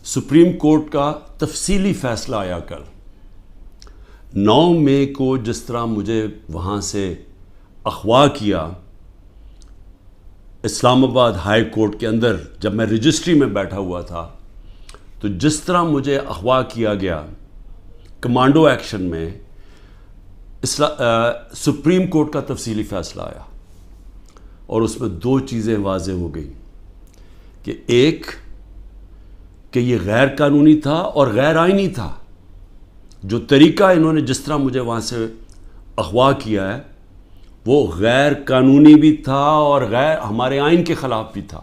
Supreme court کا تفصیلی فیصلہ آیا کل 9 مئی کو. جس طرح مجھے وہاں سے اغوا کیا اسلام آباد ہائی کورٹ کے اندر جب میں رجسٹری میں بیٹھا ہوا تھا، تو جس طرح مجھے اغوا کیا گیا کمانڈو ایکشن میں، سپریم کورٹ کا تفصیلی فیصلہ آیا اور اس میں 2 چیزیں واضح ہو گئیں کہ ایک کہ یہ غیر قانونی تھا اور غیر آئینی تھا. جو طریقہ انہوں نے جس طرح مجھے وہاں سے اغوا کیا ہے وہ غیر قانونی بھی تھا اور غیر ہمارے آئین کے خلاف بھی تھا.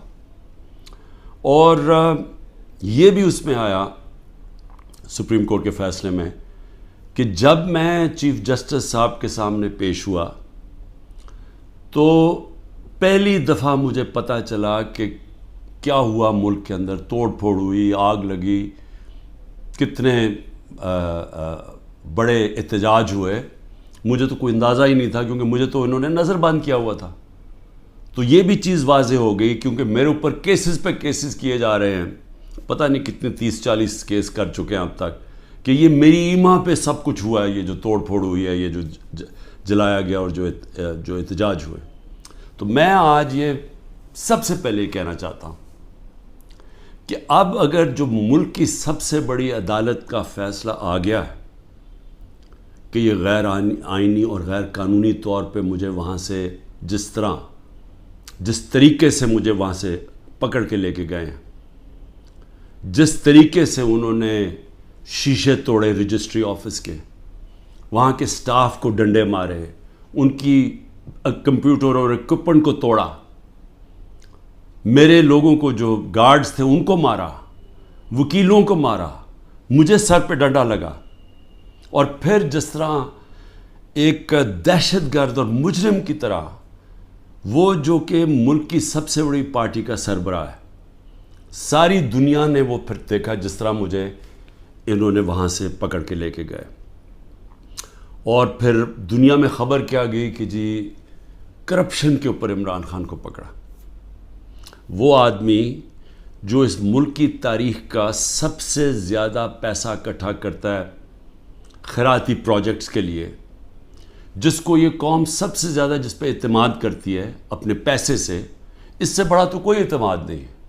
اور یہ بھی اس میں آیا سپریم کورٹ کے فیصلے میں کہ جب میں چیف جسٹس صاحب کے سامنے پیش ہوا تو پہلی دفعہ مجھے پتہ چلا کہ کیا ہوا ملک کے اندر. توڑ پھوڑ ہوئی، آگ لگی، کتنے بڑے احتجاج ہوئے. مجھے تو کوئی اندازہ ہی نہیں تھا کیونکہ مجھے تو انہوں نے نظر بند کیا ہوا تھا. تو یہ بھی چیز واضح ہو گئی کیونکہ میرے اوپر کیسز پہ کیسز کیے جا رہے ہیں. پتہ نہیں کتنے 30-40 کیس کر چکے ہیں اب تک کہ یہ میری ایما پہ سب کچھ ہوا ہے. یہ جو توڑ پھوڑ ہوئی ہے، یہ جو جلایا گیا اور جو احتجاج ہوئے. تو میں آج یہ سب سے پہلے کہنا چاہتا ہوں کہ اب اگر جو ملک کی سب سے بڑی عدالت کا فیصلہ آ گیا ہے کہ یہ غیر آئینی اور غیر قانونی طور پہ مجھے وہاں سے جس طریقے سے مجھے وہاں سے پکڑ کے لے کے گئے ہیں، جس طریقے سے انہوں نے شیشے توڑے رجسٹری آفس کے، وہاں کے سٹاف کو ڈنڈے مارے، ان کی کمپیوٹر اور اکوپمنٹ کو توڑا، میرے لوگوں کو جو گارڈز تھے ان کو مارا، وکیلوں کو مارا، مجھے سر پہ ڈنڈا لگا، اور پھر جس طرح ایک دہشت گرد اور مجرم کی طرح وہ جو کہ ملک کی سب سے بڑی پارٹی کا سربراہ ہے، ساری دنیا نے وہ پھر دیکھا جس طرح مجھے انہوں نے وہاں سے پکڑ کے لے کے گئے. اور پھر دنیا میں خبر کیا گئی کہ جی کرپشن کے اوپر عمران خان کو پکڑا. وہ آدمی جو اس ملک کی تاریخ کا سب سے زیادہ پیسہ اکٹھا کرتا ہے خیراتی پروجیکٹس کے لیے، جس کو یہ قوم سب سے زیادہ جس پہ اعتماد کرتی ہے اپنے پیسے سے، اس سے بڑا تو کوئی اعتماد نہیں ہے.